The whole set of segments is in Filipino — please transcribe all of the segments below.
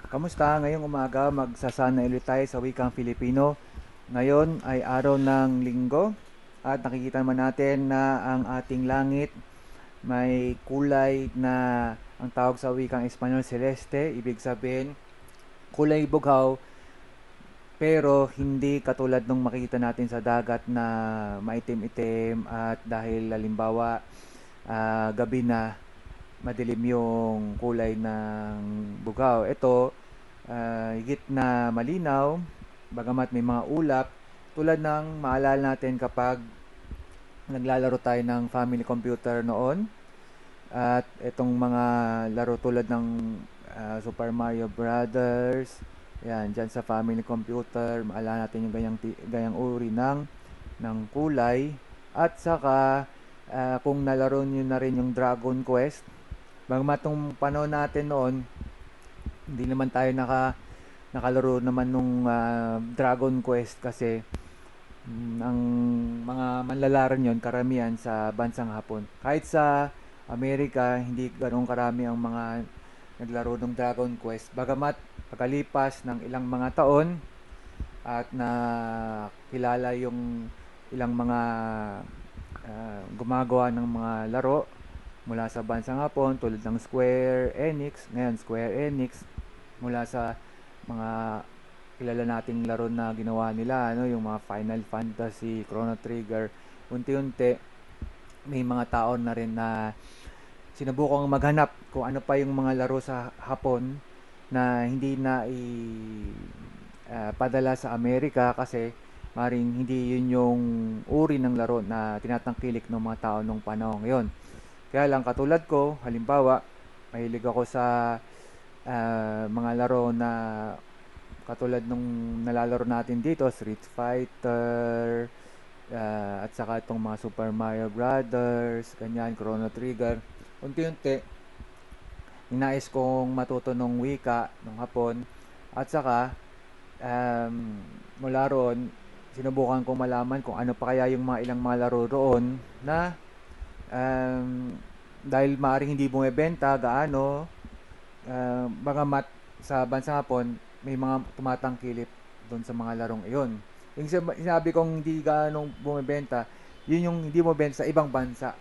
Kamusta? Ngayong umaga, magsasana ulit tayo sa wikang Filipino. Ngayon ay araw ng linggo at nakikita naman natin na ang ating langit may kulay na ang tawag sa wikang Espanyol celeste. Ibig sabihin, kulay bughaw pero hindi katulad nung makikita natin sa dagat na maitim-itim at dahil halimbawa gabi na madilim yung kulay ng bugaw. Ito, higit na malinaw, bagamat may mga ulap, tulad ng maalala natin kapag naglalaro tayo ng family computer noon. At itong mga laro tulad ng Super Mario Brothers, yan, dyan sa family computer, maalala natin yung ganyang uri ng kulay. At saka, kung nalaro nyo na rin yung Dragon Quest, bagamat nung panahon natin noon, hindi naman tayo nakalaro naman nung Dragon Quest kasi ang mga manlalaran yon karamihan sa bansang Hapon. Kahit sa Amerika, hindi ganoong karami ang mga naglaro ng Dragon Quest. Bagamat pagkalipas ng ilang mga taon at na kilala yung ilang mga gumagawa ng mga laro mula sa bansang Hapon tulad ng Square Enix, ngayon Square Enix, mula sa mga kilala nating laro na ginawa nila, ano, yung mga Final Fantasy, Chrono Trigger, unti-unti may mga tao na rin na sinubukang maghanap kung ano pa yung mga laro sa Hapon na hindi na padala sa Amerika kasi maring hindi yun yung uri ng laro na tinatangkilik ng mga tao nung panahon ngayon. Kaya lang katulad ko, halimbawa, mahilig ako sa mga laro na katulad nung nalalaro natin dito, Street Fighter, at saka itong mga Super Mario Brothers, ganyan, Chrono Trigger. Unti-unti, ninais kong matuto ng wika ng Hapon at saka mula roon sinubukan kong malaman kung ano pa kaya yung mga ilang mga laro roon na um, dahil maaaring hindi bumebenta gaano, bagamat sa bansang Hapon may mga tumatangkilik doon sa mga larong iyon. Yung sinabi kong hindi gaano bumebenta, yun yung hindi bumebenta sa ibang bansa.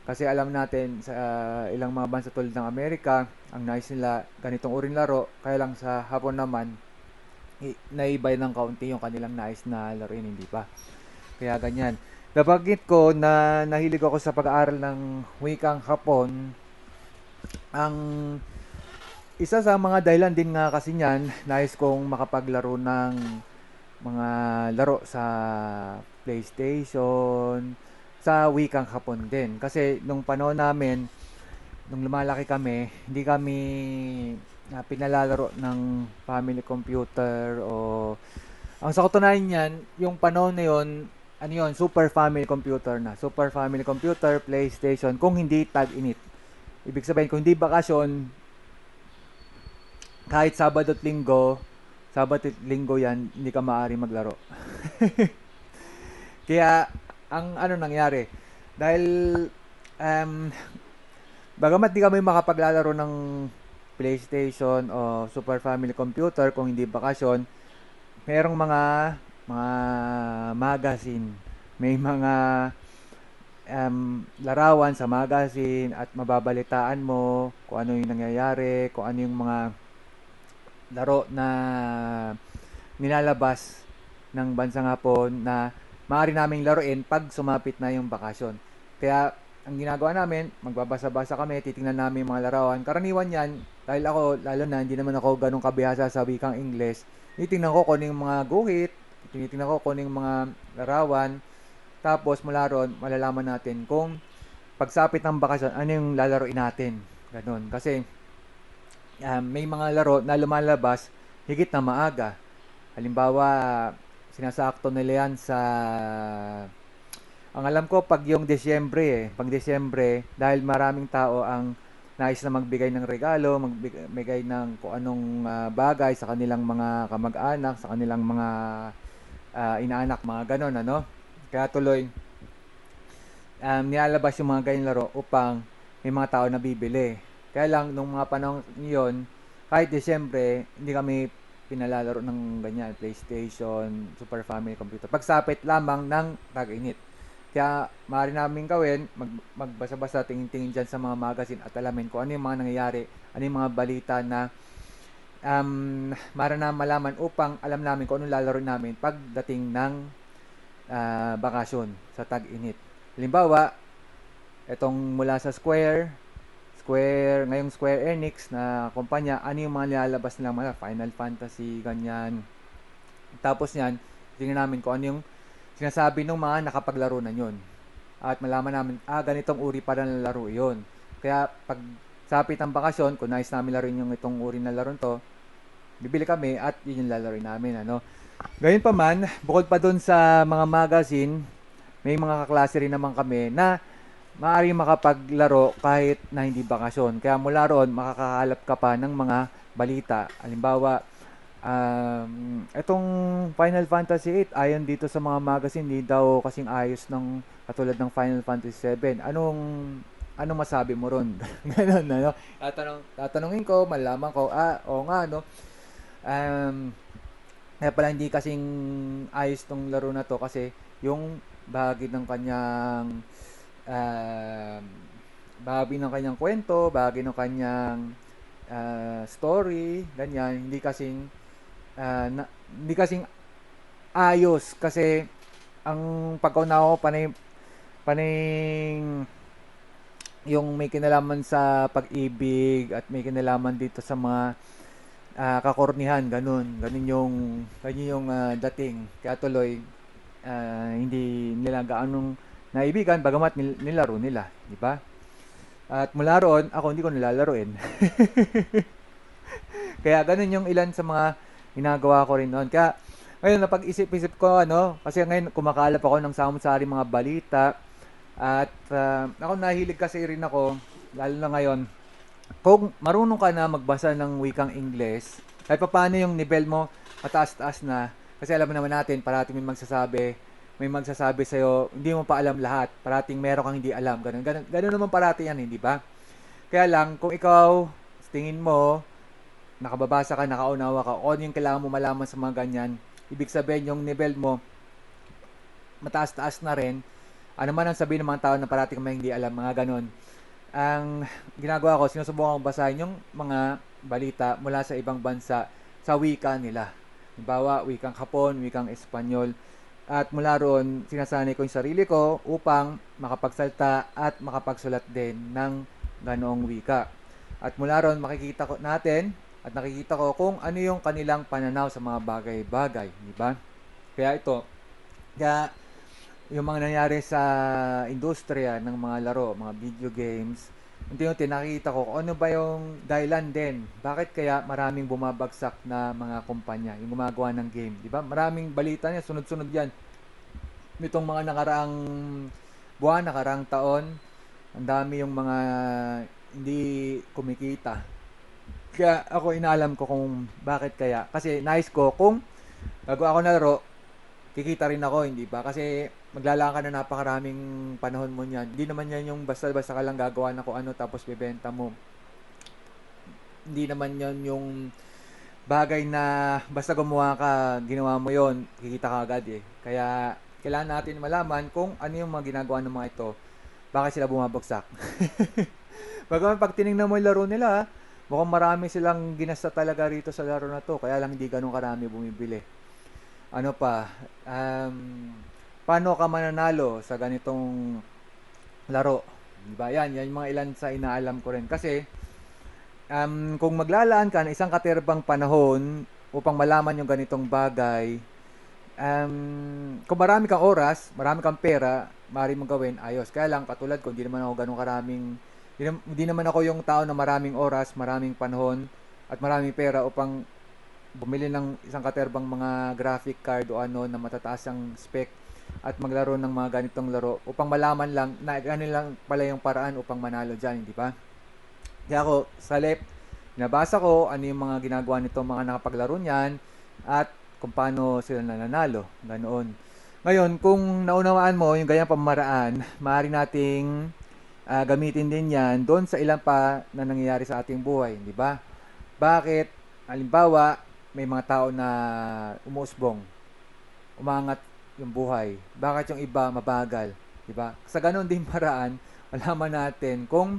Kasi alam natin sa ilang mga bansa tulad ng Amerika, ang nais nila ganitong uring laro, kaya lang sa Hapon naman, naibay ng kaunti yung kanilang nais na laruin, hindi pa. Kaya ganyan. Nabanggit ko na nahilig ako sa pag-aaral ng wikang Hapon. Ang isa sa mga dahilan din nga kasi niyan, nais kong makapaglaro ng mga laro sa PlayStation, sa wikang Hapon din. Kasi nung panahon namin, nung lumalaki kami, hindi kami pinalalaro ng family computer o ang sa katunayan niyan, yung panahon na yon, ano yun, super family computer na. Super family computer, PlayStation, kung hindi tag-init. Ibig sabihin, kung hindi bakasyon, kahit Sabado at Linggo yan, hindi ka maaari maglaro. Kaya, ang ano nangyari, dahil um, bagamat di kami makapaglalaro ng PlayStation o Super Family Computer kung hindi bakasyon, merong mga magazine, may mga larawan sa magazine at mababalitaan mo kung ano yung nangyayari, kung ano yung mga laro na nilalabas ng bansang Hapon na maaari naming laruin pag sumapit na yung bakasyon. Kaya ang ginagawa namin, magbabasa-basa kami, titingnan namin yung mga larawan. Karaniwan yan, dahil ako, lalo na, hindi naman ako ganun kabihasa sa wikang Ingles, titingnan ko kung ano yung mga guhit, tinitingnan ko kung ano yung mga larawan, tapos mula ron, malalaman natin kung pagsapit ng bakasyon, ano yung lalaroin natin. Ganun. Kasi may mga laro na lumalabas higit na maaga. Halimbawa, sinasakto nila yan sa ang alam ko pag yung Desyembre pag Desyembre dahil maraming tao ang nais na magbigay ng regalo, magbigay ng kung anong bagay sa kanilang mga kamag-anak, sa kanilang mga inaanak, mga ganon ano. Kaya tuloy nilalabas yung mga ganyang laro upang may mga tao na bibili. Kaya lang nung mga panahon yon, kahit Disyembre, hindi kami pinalalaro ng ganyan, PlayStation, Super Family Computer. Pagsapit lamang ng tag-init. Kaya maaari namin gawin, magbasa-basa, tingin-tingin dyan sa mga magazine at alamin kung ano yung mga nangyayari, ano yung mga balita na maaari na malaman upang alam namin kung anong lalaro namin pagdating ng bakasyon sa tag-init. Halimbawa, itong mula sa ngayong Square Enix na kumpanya, ano yung mga nilalabas nilang mga Final Fantasy, ganyan. Tapos yan, tingnan namin kung ano yung sinasabi ng mga nakapaglaro na yun. At malaman namin, ganitong uri para ng laro yun. Kaya pag sapit ang bakasyon, kung nais namin laruin yung itong uri na laro to, bibili kami at yun yung lalaroin namin. Gayun pa man, bukod pa dun sa mga magazine, may mga kaklase rin naman kami na maaaring makapaglaro kahit na hindi bakasyon. Kaya mula roon, makakakalap ka pa ng mga balita. Halimbawa, itong Final Fantasy 8, ayon dito sa mga magazine, hindi daw kasing ayos ng katulad ng Final Fantasy 7. Anong masabi mo ron? Ganun, tatanungin ko, malaman ko, oo nga, kaya pala hindi kasing ayos tong laro na to kasi yung bahagi ng kanyang kwento, bahagi ng kanyang story, ganyan, hindi kasing ayos kasi ang pagkaunawa ko panay yung may kinalaman sa pag-ibig at may kinalaman dito sa mga kakornihan, ganun yung dating. Kaya tuloy hindi nila gaanong naibigan bagamat nilaro nila, di ba? At mula roon, ako hindi ko nilalaruin. Kaya ganun yung ilan sa mga ginagawa ko rin noon. Kaya ngayon napag-isip-isip ko kasi ngayon kumakalap ako ng samot-sari mga balita at ako nahilig kasi rin ako lalo na ngayon kung marunong ka na magbasa ng wikang Ingles, kahit pa paano yung nivel mo mataas-taas na, kasi alam naman natin parating may magsasabi sa'yo, hindi mo pa alam lahat, parating meron kang hindi alam, ganun naman parati yan, hindi ba? Kaya lang, kung ikaw tingin mo nakababasa ka, nakaunawa ka, o ano yung kailangan mo malaman sa mga ganyan, ibig sabihin yung nivel mo mataas-taas na rin. Ano man ang sabihin ng mga tao na parating may hindi alam, mga ganon. Ang ginagawa ko, sinusubukan kong basahin yung mga balita mula sa ibang bansa sa wika nila. Halimbawa, wikang Hapon, wikang Espanyol. At mula roon, sinasanay ko yung sarili ko upang makapagsalta at makapagsulat din ng ganoong wika. At mula roon, nakikita ko kung ano yung kanilang pananaw sa mga bagay-bagay. Di ba? Kaya yung mga nangyari sa industriya ng mga laro, mga video games, unti-unti nakikita ko kung ano ba yung dahilan din. Bakit kaya maraming bumabagsak na mga kumpanya, yung gumagawa ng game, di ba? Maraming balita niya, sunod-sunod yan. Nitong mga nakaraang buwan, nakaraang taon, ang dami yung mga hindi kumikita. Kaya ako inaalam ko kung bakit kaya. Kasi nais ko kung bago ako nalaro, kikita rin ako, hindi ba? Kasi maglalaan ka na napakaraming panahon mo niyan. Hindi naman yan yung basta-basta ka lang gagawa na kung ano tapos bibenta mo. Hindi naman yan yung bagay na basta gumawa ka, ginawa mo yon, kikita ka agad eh. Kaya kailangan natin malaman kung ano yung mga ginagawa ng mga ito. Bakit sila bumabagsak? Bagaman pag tinignan mo yung laro nila, mukhang marami silang ginasta talaga rito sa laro na to. Kaya lang hindi ganun karami bumibili. Ano pa, paano ka mananalo sa ganitong laro? Diba? Yan yung mga ilan sa inaalam ko rin. Kasi, kung maglalaan ka ng isang katerbang panahon upang malaman yung ganitong bagay, kung marami kang oras, marami kang pera, maaari mong gawin, ayos. Kaya lang, katulad ko, hindi naman ako ganun karaming, hindi naman ako yung tao na maraming oras, maraming panahon, at maraming pera upang bumili ng isang katerbang mga graphic card o ano na matataas ang spec at maglaro ng mga ganitong laro upang malaman lang na ano lang pala yung paraan upang manalo dyan, di ba? Kaya ako, sa left, nabasa ko ano yung mga ginagawa nito mga nakapaglaro niyan at kung paano sila nananalo, ganoon. Ngayon, kung naunawaan mo yung ganyang pamaraan, maaari nating gamitin din yan doon sa ilan pa na nangyayari sa ating buhay, di ba? Bakit? Halimbawa, may mga tao na umuusbong, umangat yung buhay. Bakit yung iba mabagal? Diba? Sa ganun din paraan, malaman natin kung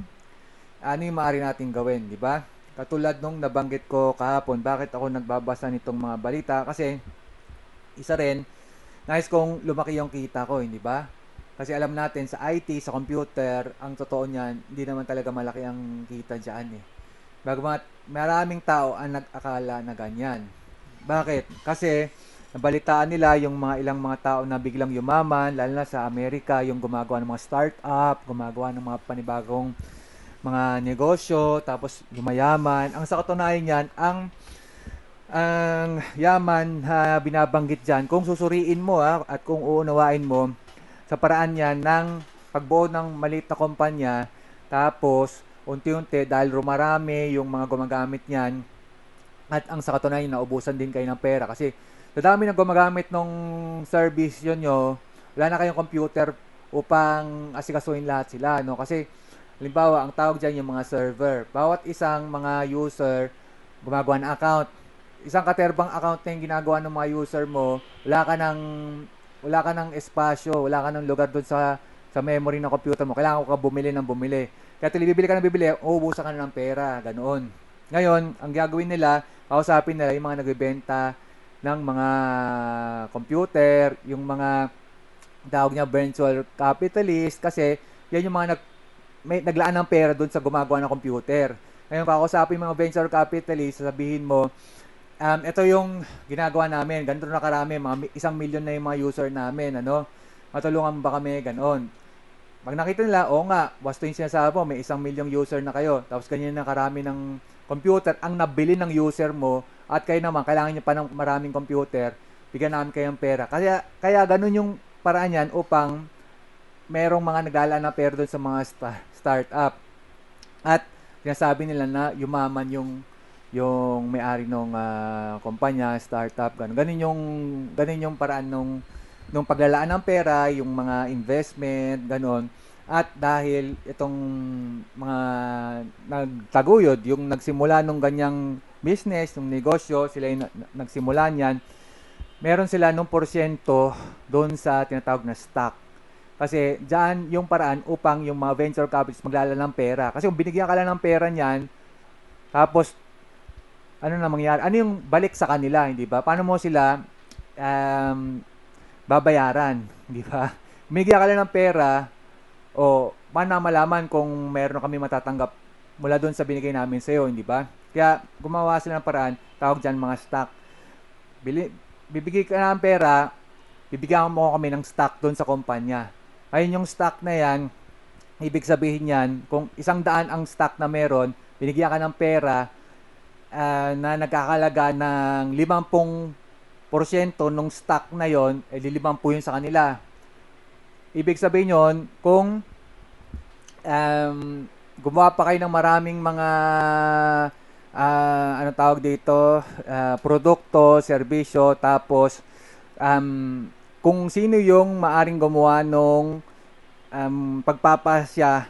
ano yung maaari natin gawin, di ba? Katulad nung nabanggit ko kahapon, bakit ako nagbabasa nitong mga balita? Kasi isa rin, nais kong lumaki yung kita ko, hindi ba? Kasi alam natin sa IT, sa computer, ang totoo niyan, hindi naman talaga malaki ang kita diyan eh. Bagamat maraming tao ang nag-akala na ganyan. Bakit? Kasi nabalitaan nila yung mga ilang mga tao na biglang yumaman, lalo na sa Amerika, yung gumagawa ng mga startup, gumagawa ng mga panibagong mga negosyo, tapos yumayaman. Ang sa katunayan niyan, ang yaman na binabanggit diyan, kung susuriin mo at kung uunawain mo, sa paraan yan ng pagbuo ng maliit na kumpanya, tapos unti-unti dahil rumarami yung mga gumagamit niyan, at ang sa katunayan, naubusan din kayo ng pera. Kasi sa dami na gumagamit ng service yun nyo, wala na kayong computer upang asikasuhin lahat sila. No? Kasi halimbawa, ang tawag dyan yung mga server. Bawat isang mga user gumagawa ng account. Isang katerbang account na yung ginagawa ng mga user mo, wala ka ng espasyo, wala ka ng lugar doon sa memory ng computer mo. Kailangan ka bumili ng bumili. Kaya bibili ka ng bibili, uubusan ka na ng pera. Ganoon. Ngayon, ang gagawin nila, kausapin nila yung mga nagbebenta ng mga computer, yung mga tawag niya virtual capitalist, kasi yan yung mga naglaan ng pera doon sa gumagawa ng computer. Ngayon, kakausapin mga venture capitalist, sasabihin mo, ito yung ginagawa namin, ganito na karami, mga 1,000,000 na yung mga user namin, ano? Matulungan ba kami, ganoon. Pag nakita nila, oo nga, wasto yung sinasabi mo, may 1,000,000 user na kayo, tapos ganyan na karami ng computer, ang nabili ng user mo, at kayo naman, kailangan nyo pa ng maraming computer, bigyan namin kayong pera. Kaya ganun yung paraan yan upang merong mga naglalaan na pera doon sa mga startup. At sinasabi nila na yumaman yung may-ari ng kumpanya, startup, ganun. Ganun yung paraan nung paglalaan ng pera, yung mga investment, ganun. At dahil itong mga nagtaguyod, yung nagsimula nung ganyang business, nung negosyo, sila yung nagsimula niyan, meron sila nung porsyento doon sa tinatawag na stock. Kasi dyan yung paraan upang yung mga venture capitalists maglala ng pera. Kasi kung binigyan ka lang ng pera niyan, tapos ano na mangyari? Ano yung balik sa kanila, hindi ba? Paano mo sila babayaran, hindi ba? Binigyan ka lang ng pera, o paano malaman kung meron kami matatanggap mula doon sa binigay namin sa iyo, hindi ba? Kaya gumawa sila ng paraan, tawag dyan mga stock. Bibigay ka ng pera, bibigyan mo kami ng stock doon sa kumpanya. Ayun yung stock na yan, ibig sabihin yan, kung 100 ang stock na meron, binigyan ka ng pera na nagkakalaga ng 50% ng stock na yon, 50 yun sa kanila. Ibig sabihin yon, kung gumawa pa kayo ng maraming mga ano tawag dito, produkto, serbisyo, tapos kung sino yung maaring gumawa nung pagpapasya,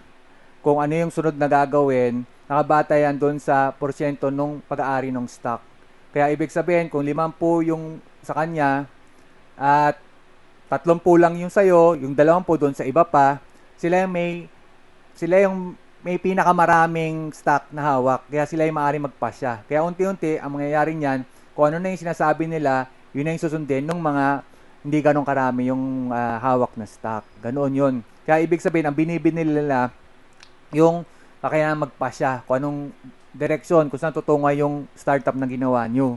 kung ano yung sunod na gagawin, nakabata yan doon sa porsyento nung pag-aari ng stock. Kaya ibig sabihin, kung 50 yung sa kanya, at 30 lang yung sa'yo, yung 20 doon sa iba pa, sila yung may pinakamaraming stock na hawak. Kaya sila yung maaaring magpasya. Kaya unti-unti, ang mangyayari niyan, kung ano na yung sinasabi nila, yun na yung susundin ng mga hindi ganong karami yung hawak na stock. Ganoon yun. Kaya ibig sabihin, ang binibili nila yung kaya magpasya, kung anong direksyon, kung saan tutungo yung startup na ginawa nyo.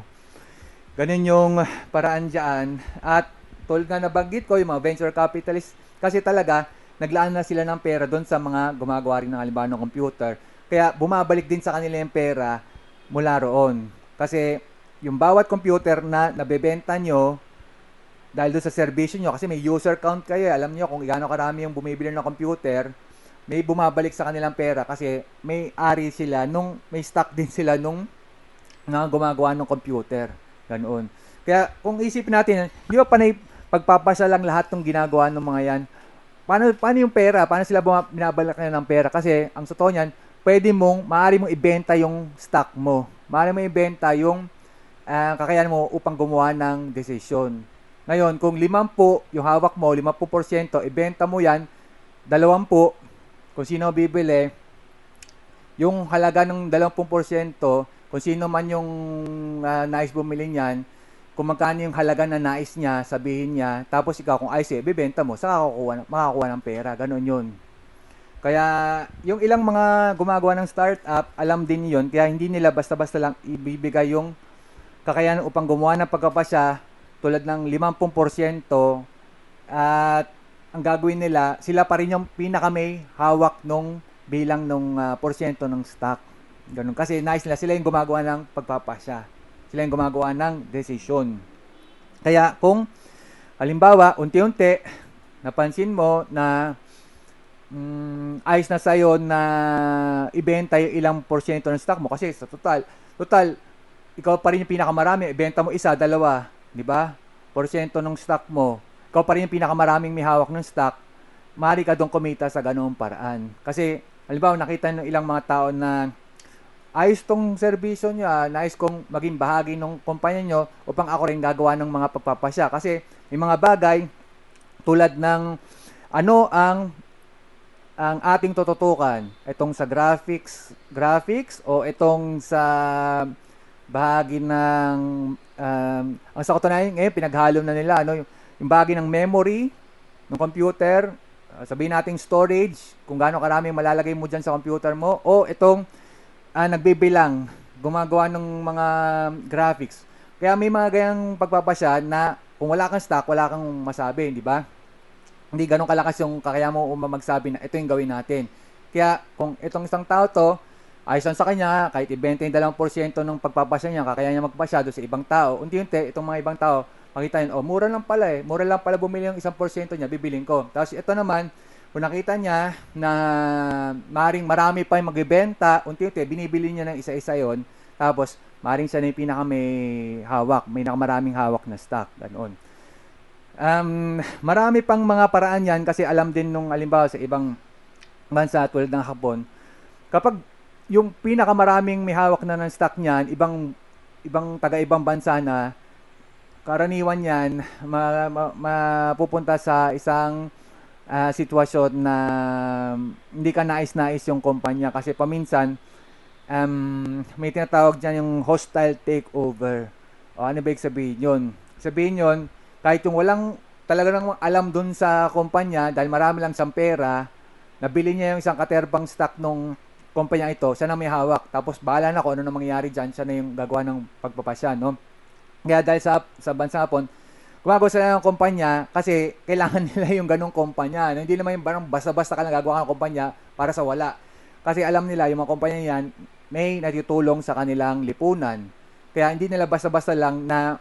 Ganun yung paraan dyan. At tulad nga nabanggit ko, yung mga venture capitalists, kasi talaga, naglaan na sila ng pera doon sa mga gumagawa rin ng halimbawa ng computer. Kaya bumabalik din sa kanila yung pera mula roon. Kasi yung bawat computer na nabebenta nyo, dahil doon sa servisyo nyo, kasi may user count kayo, alam nyo kung gaano karami yung bumibili ng computer, may bumabalik sa kanilang pera kasi may ari sila, may stock din sila nung gumagawa ng computer. Ganoon. Kaya kung isipin natin, di ba panay pagpapasya lang lahat ng ginagawa ng mga yan? Paano yung pera? Paano sila binabalik na ng pera? Kasi ang totoo niyan, maaari mong ibenta yung stock mo. maaari mo ibenta yung kakayahan mo upang gumawa ng desisyon. Ngayon, kung 50 yung hawak mo, 50%, ibenta mo yan, 20, kung sino bibili, yung halaga ng 20%, kung sino man yung nais bumili niyan, kung magkano yung halaga na nais niya, sabihin niya, tapos ikaw kung ayos ibebenta mo, saka makakuha ng pera. Ganon yun. Kaya yung ilang mga gumagawa ng startup, alam din yun, kaya hindi nila basta-basta lang ibibigay yung kakayahan upang gumawa ng pagkapasya tulad ng 50%, at ang gagawin nila, sila pa rin yung pinaka may hawak nung bilang nung porsyento ng stock. Ganun. Kasi nice nila, sila yung gumagawa ng pagpapasya. Sila yung gumagawa ng desisyon. Kaya kung halimbawa, unti-unti, napansin mo na ayos na sa'yo na ibenta yung ilang porsyento ng stock mo kasi sa total, ikaw pa rin yung pinakamarami, ibenta mo isa, dalawa, di ba? Porsyento ng stock mo, ikaw pa rin yung pinakamaraming may hawak ng stock, maaari ka doon kumita sa ganoong paraan. Kasi, halimbawa, nakita ng ilang mga tao na ayos tong serbisyo niya, nais kong maging bahagi ng kumpanya nyo upang ako rin gagawa ng mga pagpapasya. Kasi, may mga bagay tulad ng ano ang ating tututukan, itong sa graphics o itong sa bahagi ng ang sa katunayan ngayon pinaghalo na nila yung bahagi ng memory ng computer, sabihin nating storage, kung gaano karami malalagay mo diyan sa computer mo, o itong nagbibilang, gumagawa ng mga graphics. Kaya may mga gayang pagpapasya na kung wala kang stock, wala kang masabi, di ba? Hindi ganun kalakas yung kaya mo magsabi na ito yung gawin natin. Kaya kung itong isang tao to, ayos lang sa kanya, kahit ibenta yung 2% ng pagpapasya niya, kakaya niya magpasya doon sa ibang tao, unti-unti, itong mga ibang tao, makita yun, mura lang pala bumili yung 1% niya, bibilin ko. Tapos ito naman, kung nakita niya na maring marami pa yung magbebenta, unti-unti, binibili niya ng isa-isa yon. Tapos, maring siya na yung pinaka may hawak, may nakamaraming hawak na stock, ganoon. Marami pang mga paraan yan kasi alam din nung alimbawa sa ibang bansa tulad ng Hapon, kapag yung pinakamaraming may hawak na ng stock niyan, ibang taga-ibang bansa na, karaniwan yan, mapupunta sa isang sitwasyon na hindi ka nais-nais yung kumpanya kasi paminsan, may tinatawag dyan yung hostile takeover. O ano ba yung sabihin yun? Sabihin yun, kahit yung walang talaga nang alam dun sa kumpanya, dahil marami lang siyang pera, nabili niya yung isang katerbang stock nung kumpanya ito, siya na may hawak. Tapos bahala na kung ano na mangyayari dyan, siya na yung gagawa ng pagpapasya, no? Kaya dahil sa bansa Hapon, gumagawa sila ng kumpanya kasi kailangan nila yung ganong kumpanya. No? Hindi naman yung parang basta-basta ka lang gagawa ng kumpanya para sa wala. Kasi alam nila yung mga kumpanya yan, may natutulong sa kanilang lipunan. Kaya hindi nila basta-basta lang na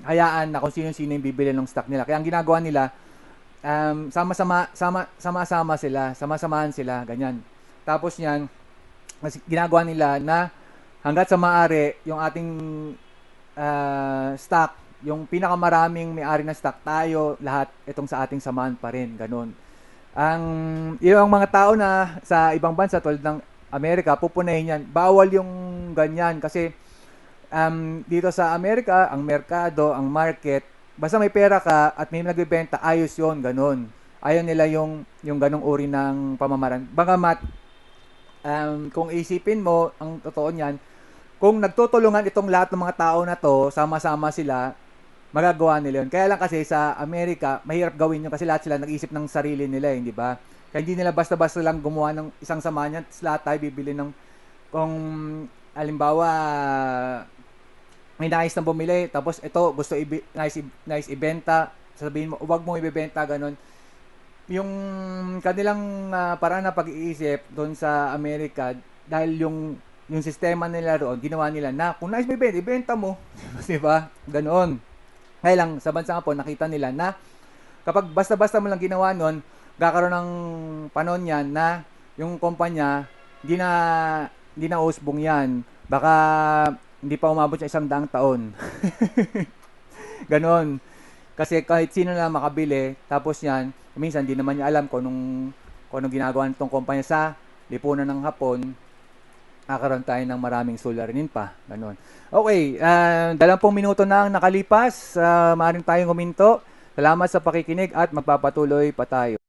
hayaan na kung sino-sino yung bibili ng stock nila. Kaya ang ginagawa nila, sama-samahan sila, ganyan. Tapos niyan, ginagawa nila na hanggat sa maaari, yung ating stock, yung pinakamaraming may-ari na stock, tayo lahat itong sa ating samahan pa rin, ganun. Yung mga tao na sa ibang bansa tulad ng Amerika, pupunayin yan. Bawal yung ganyan kasi dito sa Amerika, ang merkado, ang market, basta may pera ka at may nagbebenta, ayos yon, ganun. Ayaw nila yung ganung uri ng pamamaraan. Bagamat, kung isipin mo, ang totoo niyan, kung nagtutulungan itong lahat ng mga tao na to, sama-sama sila, magagawa nila yun. Kaya lang kasi sa Amerika, mahirap gawin yun kasi lahat sila nag-isip ng sarili nila, hindi ba? Kaya hindi nila basta-basta lang gumawa ng isang sama niyan, lahat tayo bibili ng, kung halimbawa, may nais na bumili, tapos ito, gusto nais ibenta, sabihin mo, huwag mo ibebenta, ganun. Yung kanilang paraan na pag-iisip doon sa Amerika, dahil yung sistema nila roon, ginawa nila na kung nais may ibenta mo, di ba? Ganoon. Kaya lang sa bansa po nakita nila na kapag basta-basta mo lang ginawa noon, gakaroon ng panahon yan na yung kumpanya hindi na usbong yan. Baka hindi pa umabot sa 100 taon. Ganoon. Kasi kahit sino na makabili, tapos yan, minsan hindi naman niya alam kung anong ginagawa nitong kumpanya sa lipunan ng Hapon. kakaroon tayo ng maraming suliranin pa. Ganun. Okay, 20 minuto na ang nakalipas. Maaaring tayong huminto. Salamat sa pakikinig at magpapatuloy pa tayo.